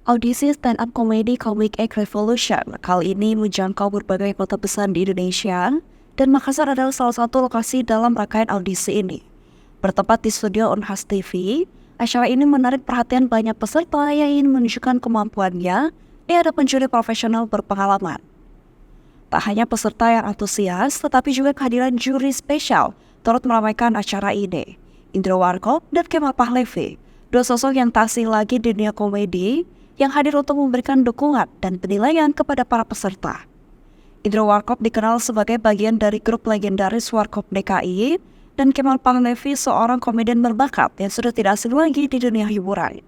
Audisi stand-up comedy Comic Egg Revolution kali ini menjangkau berbagai kota besar di Indonesia, dan Makassar adalah salah satu lokasi dalam rangkaian audisi ini. Bertempat di studio Unhas TV, acara ini menarik perhatian banyak peserta yang ingin menunjukkan kemampuannya di hadapan juri profesional berpengalaman. Tak hanya peserta yang antusias, tetapi juga kehadiran juri spesial turut meramaikan acara ini. Indro Warkop dan Kemal Pahlevi, dua sosok yang tak asing lagi di dunia komedi, yang hadir untuk memberikan dukungan dan penilaian kepada para peserta. Indro Warkop dikenal sebagai bagian dari grup legendaris Warkop DKI, dan Kemal Pahlevi seorang komedian berbakat yang sudah tidak asing lagi di dunia hiburan.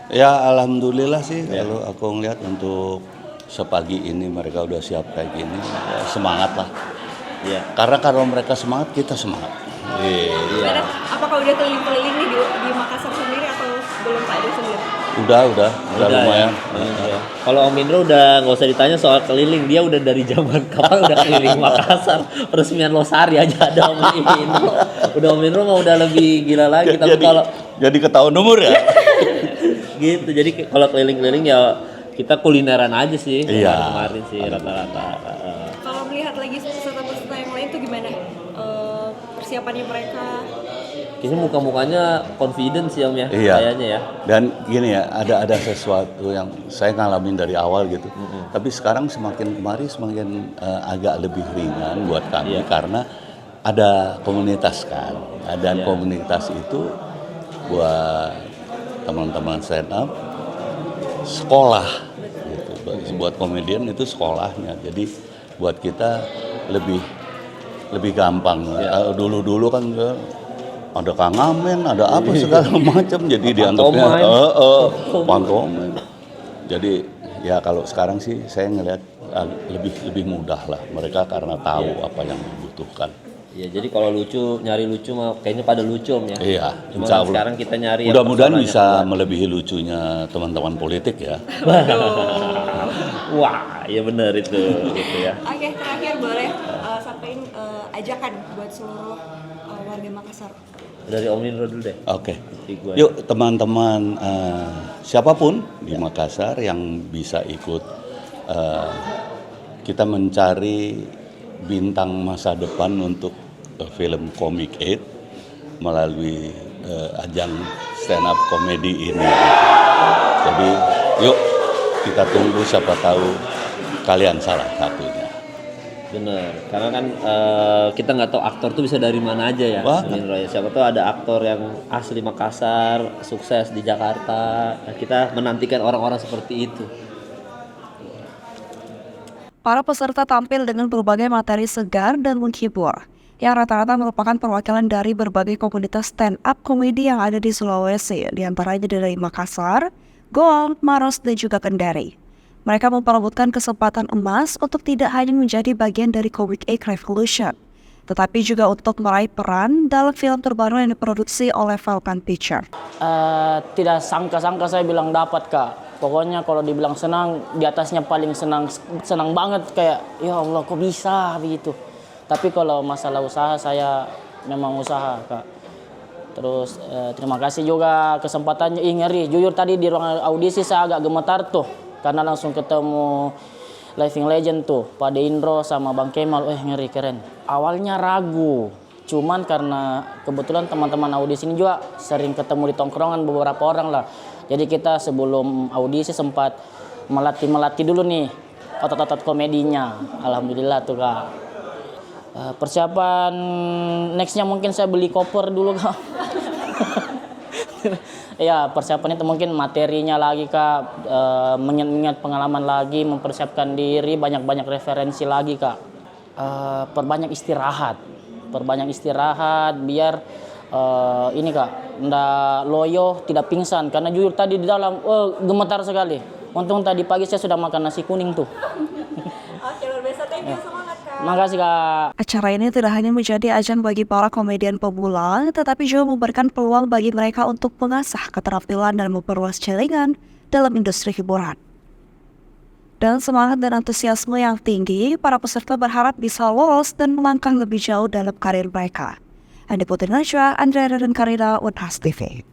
Ya alhamdulillah sih kalau aku ngeliat untuk sepagi ini mereka udah siap kayak gini, ya, semangat lah. Ya. Karena kalau mereka semangat, kita semangat. Iya. Apakah udah keliling-keliling nih di Makassar sendiri atau belum Pak Ade sendiri? Udah lumayan. Ya. Kalau Om Indro udah nggak usah ditanya soal keliling, dia udah dari zaman kapan udah keliling Makassar. Peresmian Losari aja ada Om Indro. Om Indro mah udah lebih gila lagi. Tapi kalau jadi ketahuan umur ya. Gitu. Jadi kalau keliling-keliling ya kita kulineran aja sih. Iya. Kemarin sih rata-rata. Kalau melihat lagi peserta-peserta yang lain tuh gimana persiapannya mereka? Kayaknya muka-mukanya confident sih Om ya, Iya. kayaknya ya. Dan gini ya, ada sesuatu yang saya ngalamin dari awal gitu. Tapi sekarang semakin kemari semakin agak lebih ringan buat kami, karena ada komunitas kan. Dan komunitas itu buat teman-teman stand up sekolah gitu. Buat komedian itu sekolahnya. Jadi buat kita lebih gampang. Dulu kan ada Kang Amen, ada apa segala macam, jadi dianggapnya pantomen. Jadi ya kalau sekarang sih saya ngelihat lebih mudah lah mereka karena tahu apa yang dibutuhkan. Iya, jadi kalau nyari lucu mah kayaknya pada lucu Om ya. Iya, cuma insya Allah. sekarang kita nyari mudah-mudahan bisa melebihi lucunya teman-teman politik ya. Wah, iya benar itu gitu ya. Oke, terakhir boleh sampaikan ajakan buat seluruh warga Makassar. Dari Om Indro dulu deh. Oke. Yuk teman-teman siapapun di Makassar yang bisa ikut, kita mencari bintang masa depan untuk film Comic Aid melalui ajang stand up comedy ini. Jadi yuk kita tunggu, siapa tahu kalian salah satunya. Bener, karena kan kita nggak tahu aktor tuh bisa dari mana aja ya. Siapa tahu ada aktor yang asli Makassar, sukses di Jakarta. Nah, kita menantikan orang-orang seperti itu. Para peserta tampil dengan berbagai materi segar dan menghibur, yang rata-rata merupakan perwakilan dari berbagai komunitas stand-up komedi yang ada di Sulawesi, diantaranya dari Makassar, Goa, Maros, dan juga Kendari. Mereka memperebutkan kesempatan emas untuk tidak hanya menjadi bagian dari Comic Egg Revolution, tetapi juga untuk meraih peran dalam film terbaru yang diproduksi oleh Falcon Picture. Tidak sangka-sangka saya bilang dapat Kak. Pokoknya kalau dibilang senang, di atasnya paling senang banget, kayak ya Allah kok bisa begitu. Tapi kalau masalah usaha, saya memang usaha Kak. Terus terima kasih juga kesempatannya. Ngeri, jujur tadi di ruang audisi saya agak gemetar tuh, karena langsung ketemu Living Legend tuh, Pak Indro sama Bang Kemal. Ngeri, keren. Awalnya ragu, cuman karena kebetulan teman-teman audisi ini juga sering ketemu di tongkrongan beberapa orang lah. Jadi kita sebelum audisi sempat melatih dulu nih otot-otot komedinya. Alhamdulillah tuh Kak. Persiapan nextnya mungkin saya beli koper dulu Kak. Ya persiapan itu mungkin materinya lagi Kak, mengingat pengalaman lagi, mempersiapkan diri, banyak-banyak referensi lagi Kak. Perbanyak istirahat biar ini Kak, ndak loyo, tidak pingsan, karena jujur tadi di dalam gemetar sekali. Untung tadi pagi saya sudah makan nasi kuning tuh. Oke, luar biasa. Thank you, semangat Kak. Makasih Kak. Acara ini tidak hanya menjadi ajang bagi para komedian pemula, tetapi juga memberikan peluang bagi mereka untuk mengasah keterampilan dan memperluas jaringan dalam industri hiburan. Dan semangat dan antusiasme yang tinggi, para peserta berharap bisa lolos dan melangkah lebih jauh dalam karir mereka. Andi Putri Najwa, Andrea dan Karina, Unhas TV.